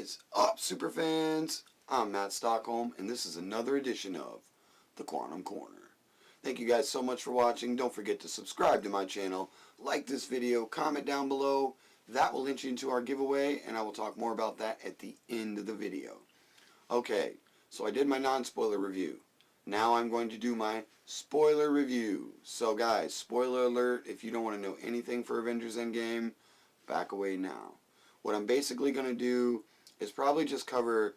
is up, superfans? I'm Matt Stockholm, and this is another edition of the Quantum Corner. Thank you guys so much for watching. Don't forget to subscribe to my channel, like this video, comment down below. That will link you into our giveaway, and I will talk more about that at the end of the video. Okay, so I did my non-spoiler review. Now I'm going to do my spoiler review. So guys, spoiler alert, if you don't want to know anything for Avengers Endgame, back away now. What I'm basically going to do is probably just cover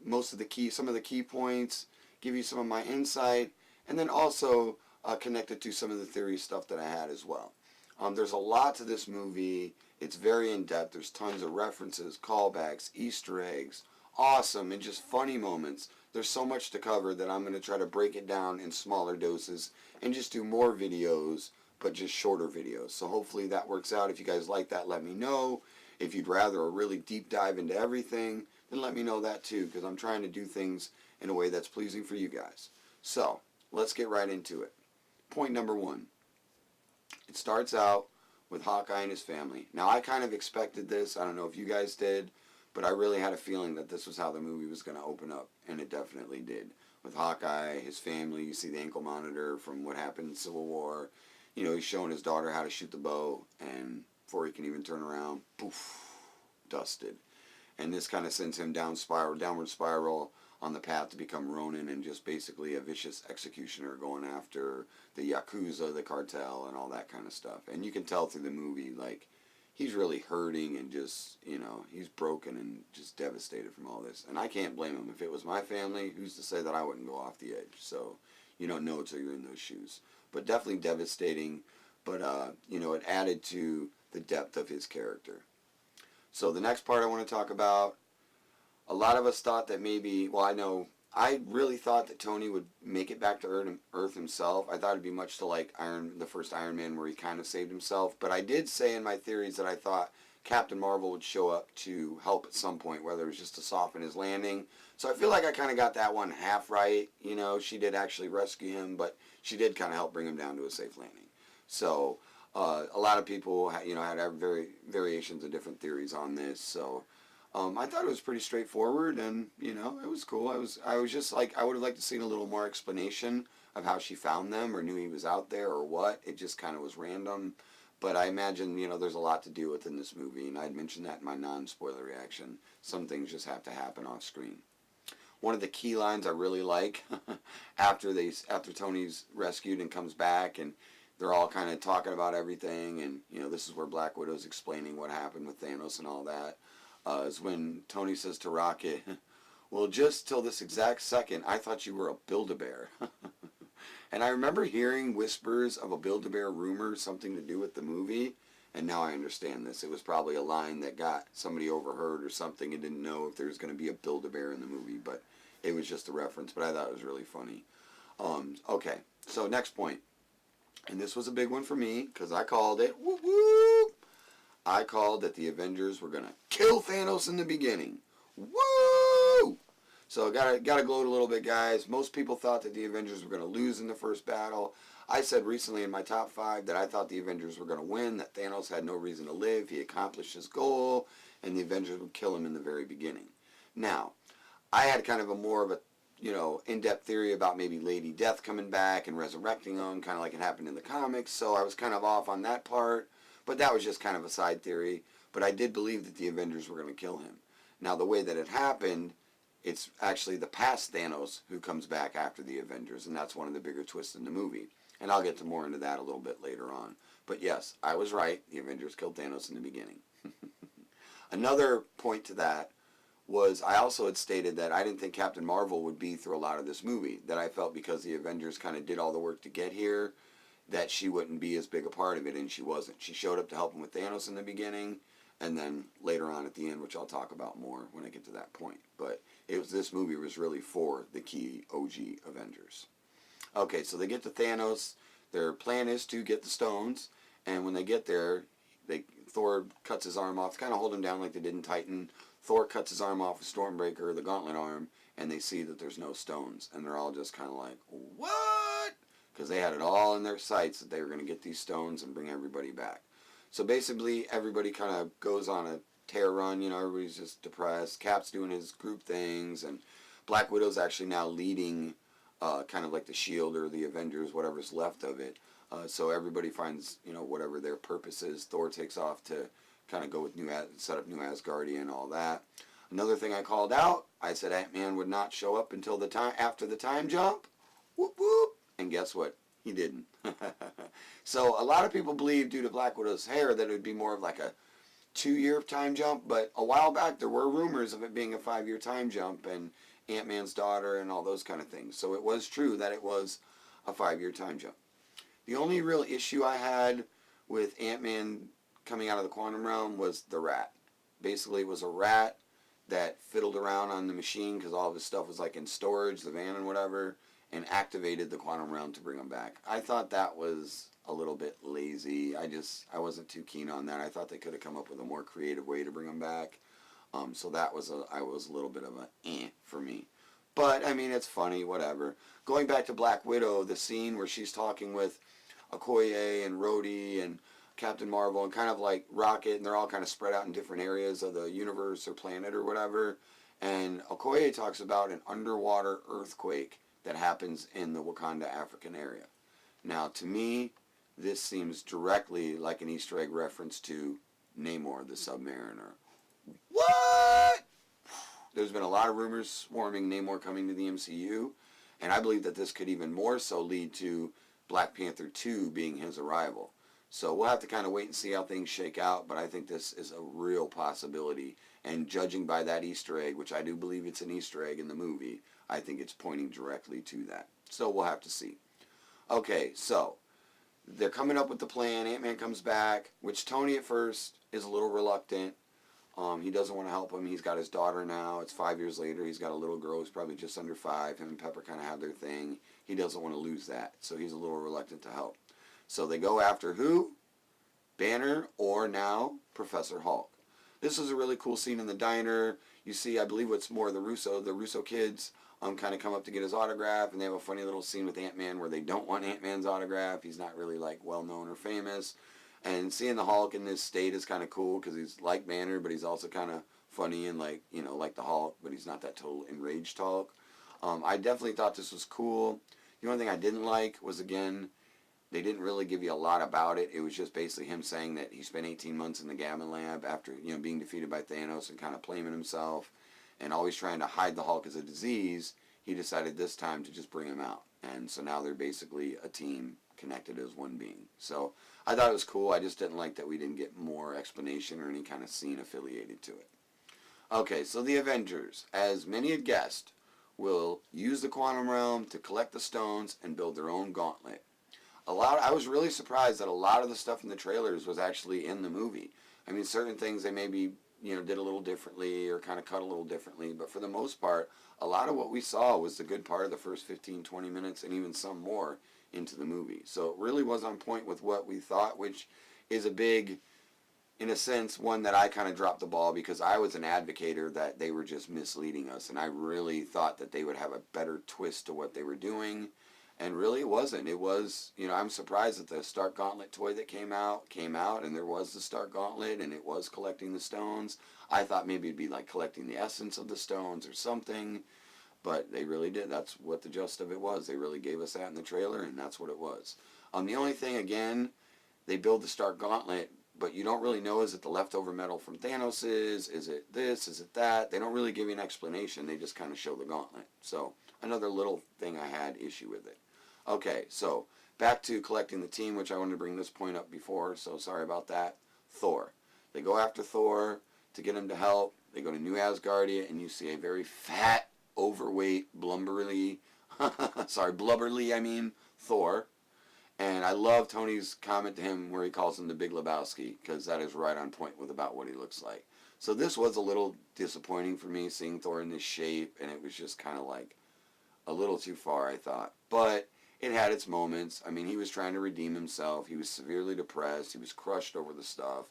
some of the key points, give you some of my insight, and then also connect it to some of the theory stuff that I had as well. There's a lot to this movie. It's very in-depth. There's tons of references, callbacks, Easter eggs, awesome, and just funny moments. There's so much to cover that I'm going to try to break it down in smaller doses and just do more videos, but just shorter videos. So hopefully that works out. If you guys like that, let me know. If you'd rather a really deep dive into everything, then let me know that too, because I'm trying to do things in a way that's pleasing for you guys. So let's get right into it. Point number one. It starts out with Hawkeye and his family. Now I kind of expected this. I don't know if you guys did, but I really had a feeling that this was how the movie was going to open up, and it definitely did. With Hawkeye, his family, you see the ankle monitor from what happened in Civil War. You know, he's showing his daughter how to shoot the bow, and before he can even turn around, poof, dusted. And this kind of sends him downward spiral on the path to become Ronin and just basically a vicious executioner going after the Yakuza, the cartel, and all that kind of stuff. And you can tell through the movie, like, he's really hurting and just, you know, he's broken and just devastated from all this. And I can't blame him. If it was my family, who's to say that I wouldn't go off the edge? So you don't know until you're in those shoes. But definitely devastating. But, you know, it added to the depth of his character. So the next part I want to talk about, a lot of us thought that maybe, well, I really thought that Tony would make it back to Earth himself. I thought it'd be much to like the first Iron Man, where he kind of saved himself. But I did say in my theories that I thought Captain Marvel would show up to help at some point, whether it was just to soften his landing. So I feel like I kind of got that one half right. You know, she did actually rescue him, but she did kind of help bring him down to a safe landing. So a lot of people, you know, had variations of different theories on this. So I thought it was pretty straightforward, and you know, it was cool. I was just like, I would have liked to seen a little more explanation of how she found them, or knew he was out there, or what. It just kind of was random. But I imagine, you know, there's a lot to deal with in this movie, and I'd mentioned that in my non-spoiler reaction. Some things just have to happen off screen. One of the key lines I really like after Tony's rescued and comes back, and they're all kind of talking about everything, and you know, this is where Black Widow's explaining what happened with Thanos and all that. Is when Tony says to Rocket, "Well, just till this exact second, I thought you were a Build-A-Bear." And I remember hearing whispers of a Build-A-Bear rumor, something to do with the movie, and now I understand this. It was probably a line that got somebody overheard or something and didn't know if there was going to be a Build-A-Bear in the movie, but it was just a reference, but I thought it was really funny. Okay, so next point. And this was a big one for me, because I called it. Whoop, whoop. I called that the Avengers were going to kill Thanos in the beginning. Woo! So gotta gloat a little bit, guys. Most people thought that the Avengers were going to lose in the first battle. I said recently in my top 5 that I thought the Avengers were going to win, that Thanos had no reason to live. He accomplished his goal, and the Avengers would kill him in the very beginning. Now, I had kind of a more of a, you know, in-depth theory about maybe Lady Death coming back and resurrecting him, kind of like it happened in the comics, so I was kind of off on that part, but that was just kind of a side theory. But I did believe that the Avengers were going to kill him. Now, the way that it happened, it's actually the past Thanos who comes back after the Avengers, and that's one of the bigger twists in the movie. And I'll get to more into that a little bit later on. But yes, I was right. The Avengers killed Thanos in the beginning. Another point to that was I also had stated that I didn't think Captain Marvel would be through a lot of this movie. That I felt because the Avengers kind of did all the work to get here, that she wouldn't be as big a part of it, and she wasn't. She showed up to help him with Thanos in the beginning, and then later on at the end, which I'll talk about more when I get to that point. But this movie was really for the key OG Avengers. Okay, so they get to Thanos. Their plan is to get the stones, and when they get there, Thor cuts his arm off, kind of hold him down like they did in Titan. Thor cuts his arm off with Stormbreaker, the gauntlet arm, and they see that there's no stones, and they're all just kind of like, what? Because they had it all in their sights that they were going to get these stones and bring everybody back. So basically, everybody kind of goes on a tear run. Everybody's just depressed. Cap's doing his group things, and Black Widow's actually now leading kind of like the Shield or the Avengers, whatever's left of it. So everybody finds, whatever their purpose is. Thor takes off to kind of go with set up New Asgardia and all that. Another thing I called out, I said Ant-Man would not show up until after the time jump. Whoop whoop. And guess what? He didn't. So a lot of people believe due to Black Widow's hair that it would be more of like a 2-year time jump, but a while back there were rumors of it being a 5-year time jump and Ant-Man's daughter and all those kind of things. So it was true that it was a 5-year time jump. The only real issue I had with Ant-Man coming out of the quantum realm was the rat. Basically, it was a rat that fiddled around on the machine because all of his stuff was like in storage, the van and whatever, and activated the quantum realm to bring him back. I thought that was a little bit lazy. I wasn't too keen on that. I thought they could have come up with a more creative way to bring him back. So that was I was a little bit of a for me. But, I mean, it's funny, whatever. Going back to Black Widow, the scene where she's talking with Okoye and Rhodey and Captain Marvel and kind of like Rocket, and they're all kind of spread out in different areas of the universe or planet or whatever. And Okoye talks about an underwater earthquake that happens in the Wakanda African area. Now, to me, this seems directly like an Easter egg reference to Namor the Submariner. What? There's been a lot of rumors swarming Namor coming to the MCU, and I believe that this could even more so lead to Black Panther 2 being his arrival. So we'll have to kind of wait and see how things shake out, but I think this is a real possibility. And judging by that Easter egg, which I do believe it's an Easter egg in the movie, I think it's pointing directly to that. So we'll have to see. Okay, so they're coming up with the plan. Ant-Man comes back, which Tony at first is a little reluctant. He doesn't want to help him. He's got his daughter now. It's 5 years later. He's got a little girl who's probably just under 5. Him and Pepper kind of have their thing. He doesn't want to lose that, so he's a little reluctant to help. So they go after who? Banner, or now Professor Hulk. This is a really cool scene in the diner. You see, I believe what's more, the Russo kids kind of come up to get his autograph, and they have a funny little scene with Ant-Man where they don't want Ant-Man's autograph. He's not really like well-known or famous. And seeing the Hulk in this state is kind of cool because he's like Banner, but he's also kind of funny and like the Hulk, but he's not that total enraged Hulk. I definitely thought this was cool. The only thing I didn't like was, again, they didn't really give you a lot about it. It was just basically him saying that he spent 18 months in the Gavin lab after being defeated by Thanos and kind of blaming himself and always trying to hide the Hulk as a disease. He decided this time to just bring him out. And so now they're basically a team connected as one being. So I thought it was cool. I just didn't like that we didn't get more explanation or any kind of scene affiliated to it. Okay, so the Avengers, as many had guessed, will use the quantum realm to collect the stones and build their own gauntlet. I was really surprised that a lot of the stuff in the trailers was actually in the movie. I mean, certain things they maybe did a little differently or kind of cut a little differently, but for the most part, a lot of what we saw was the good part of the first 15-20 minutes and even some more into the movie. So it really was on point with what we thought, which is a big, in a sense, one that I kind of dropped the ball because I was an advocator that they were just misleading us, and I really thought that they would have a better twist to what they were doing. And really it wasn't. It was, I'm surprised that the Stark Gauntlet toy that came out, and there was the Stark Gauntlet, and it was collecting the stones. I thought maybe it'd be like collecting the essence of the stones or something, but they really did. That's what the gist of it was. They really gave us that in the trailer, and that's what it was. The only thing, again, they build the Stark Gauntlet, but you don't really know, is it the leftover metal from Thanos? Is it this? Is it that? They don't really give you an explanation. They just kind of show the gauntlet. So another little thing I had issue with it. Okay, so back to collecting the team, which I wanted to bring this point up before, so sorry about that. Thor. They go after Thor to get him to help. They go to New Asgardia, and you see a very fat, overweight, blubberly Thor. And I love Tony's comment to him where he calls him the Big Lebowski, because that is right on point with about what he looks like. So this was a little disappointing for me, seeing Thor in this shape, and it was just kind of like a little too far, I thought. But it had its moments. I mean, he was trying to redeem himself. He was severely depressed. He was crushed over the stuff.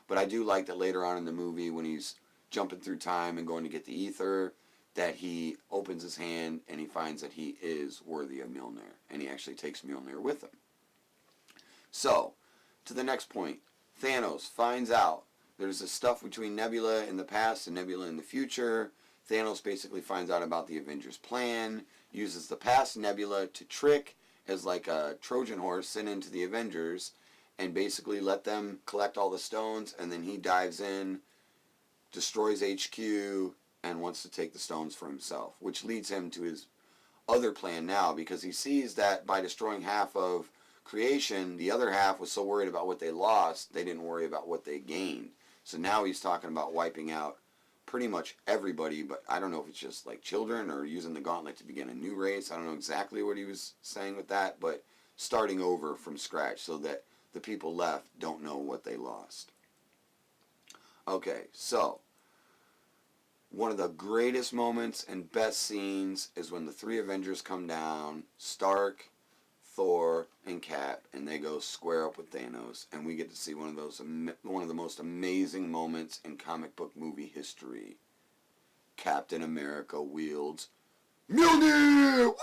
But I do like that later on in the movie, when he's jumping through time and going to get the ether, that he opens his hand and he finds that he is worthy of Mjolnir. And he actually takes Mjolnir with him. So, to the next point. Thanos finds out there's this stuff between Nebula in the past and Nebula in the future. Thanos basically finds out about the Avengers plan, uses the past Nebula to trick as like a Trojan horse sent into the Avengers, and basically let them collect all the stones, and then he dives in, destroys HQ, and wants to take the stones for himself, which leads him to his other plan now, because he sees that by destroying half of creation, the other half was so worried about what they lost, they didn't worry about what they gained. So now he's talking about wiping out pretty much everybody, but I don't know if it's just like children or using the gauntlet to begin a new race. I don't know exactly what he was saying with that, but starting over from scratch so that the people left don't know what they lost. Okay, so one of the greatest moments and best scenes is when the three Avengers come down, Stark, Thor, and Cap, and they go square up with Thanos, and we get to see one of the most amazing moments in comic book movie history. Captain America wields Mjolnir!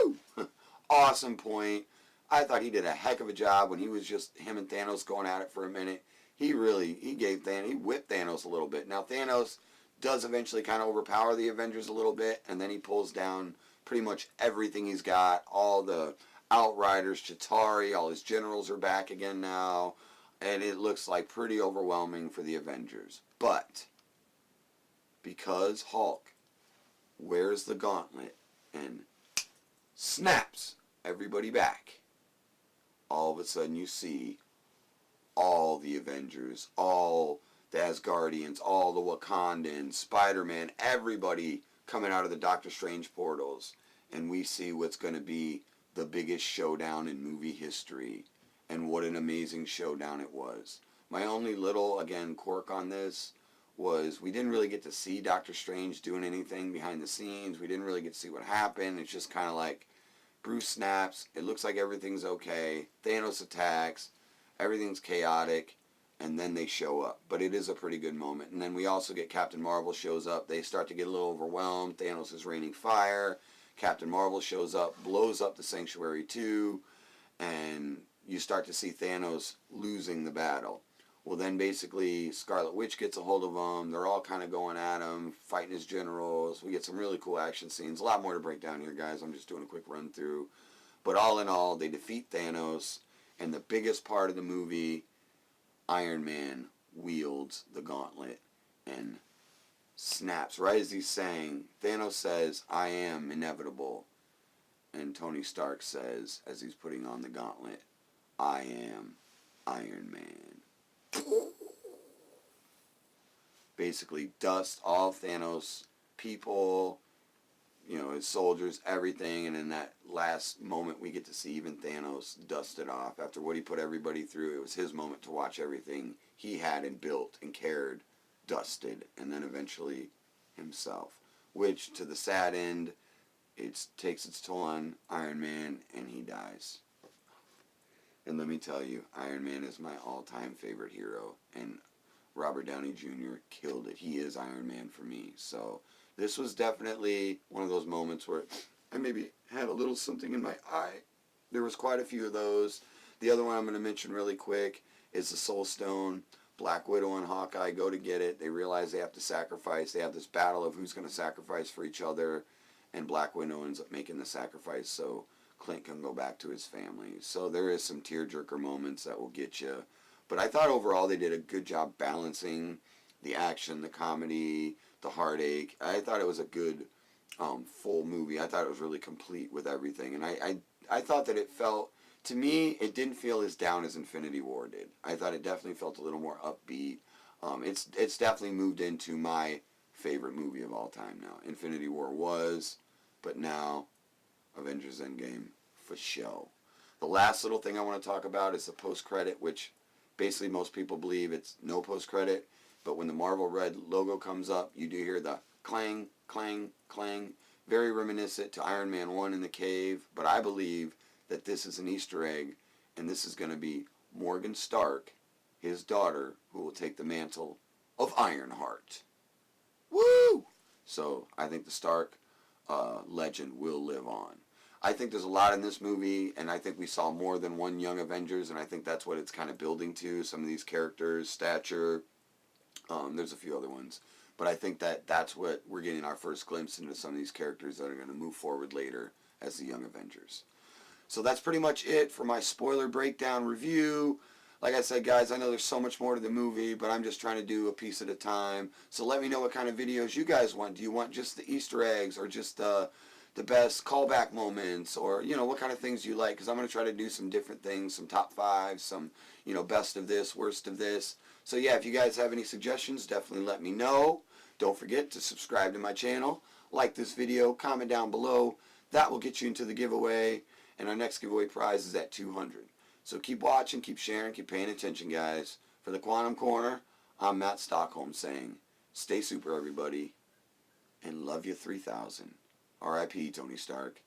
Woo! Awesome point. I thought he did a heck of a job when he was just him and Thanos going at it for a minute. He whipped Thanos a little bit. Now Thanos does eventually kind of overpower the Avengers a little bit, and then he pulls down pretty much everything he's got. All the Outriders, Chitauri, all his generals are back again now, and it looks like pretty overwhelming for the Avengers. But because Hulk wears the gauntlet and snaps everybody back, all of a sudden you see all the Avengers, all the Asgardians, all the Wakandans, Spider-Man, everybody coming out of the Doctor Strange portals, and we see what's going to be the biggest showdown in movie history, and what an amazing showdown it was. My only little, again, quirk on this was we didn't really get to see Doctor Strange doing anything behind the scenes. We didn't really get to see what happened. It's just kind of like Bruce snaps, it looks like everything's okay, Thanos attacks, everything's chaotic, and then they show up. But it is a pretty good moment. And then we also get Captain Marvel shows up. They start to get a little overwhelmed. Thanos is raining fire. Captain Marvel shows up, blows up the Sanctuary 2, and you start to see Thanos losing the battle. Well, then basically Scarlet Witch gets a hold of him. They're all kind of going at him, fighting his generals. We get some really cool action scenes. A lot more to break down here, guys. I'm just doing a quick run through. But all in all, they defeat Thanos. And the biggest part of the movie, Iron Man wields the gauntlet and snaps right as he's saying, Thanos says, "I am inevitable." And Tony Stark says, as he's putting on the gauntlet, "I am Iron Man." Basically dust all Thanos people, his soldiers, everything, and in that last moment we get to see even Thanos dusted off. After what he put everybody through, it was his moment to watch everything he had and built and cared dusted, and then eventually himself, which to the sad end, it takes its toll on Iron Man, and he dies. And let me tell you, Iron Man is my all-time favorite hero, and Robert Downey Jr. killed it. He is Iron Man for me. So this was definitely one of those moments where I maybe had a little something in my eye. There was quite a few of those. The other one I'm going to mention really quick is the Soul Stone. Black Widow and Hawkeye go to get it. They realize they have to sacrifice. They have this battle of who's going to sacrifice for each other, and Black Widow ends up making the sacrifice so Clint can go back to his family. So there is some tearjerker moments that will get you. But I thought overall they did a good job balancing the action, the comedy, the heartache. I thought it was a good full movie. I thought it was really complete with everything. And I thought that it felt, to me, it didn't feel as down as Infinity War did. I thought it definitely felt a little more upbeat. It's definitely moved into my favorite movie of all time now. Infinity War was, but now Avengers Endgame for show. The last little thing I want to talk about is the post-credit, which basically most people believe it's no post-credit, but when the Marvel Red logo comes up, you do hear the clang, clang, clang, very reminiscent to Iron Man 1 in the cave, but I believe that this is an Easter egg, and this is going to be Morgan Stark, his daughter, who will take the mantle of Ironheart. Woo! So I think the Stark legend will live on. I think there's a lot in this movie, and I think we saw more than one Young Avengers, and I think that's what it's kind of building to. Some of these characters, stature, There's a few other ones. But I think that that's what we're getting our first glimpse into some of these characters that are going to move forward later as the Young Avengers. So that's pretty much it for my spoiler breakdown review. Like I said, guys, I know there's so much more to the movie, but I'm just trying to do a piece at a time. So let me know what kind of videos you guys want. Do you want just the Easter eggs or just the best callback moments, or, you know, what kind of things you like? Because I'm going to try to do some different things, some top fives, some, you know, best of this, worst of this. So yeah, if you guys have any suggestions, definitely let me know. Don't forget to subscribe to my channel, like this video, comment down below. That will get you into the giveaway, and our next giveaway prize is at 200. So keep watching, keep sharing, keep paying attention, guys. For the Quantum Corner, I'm Matt Stockholm saying, stay super, everybody, and love you 3000. R.I.P. Tony Stark.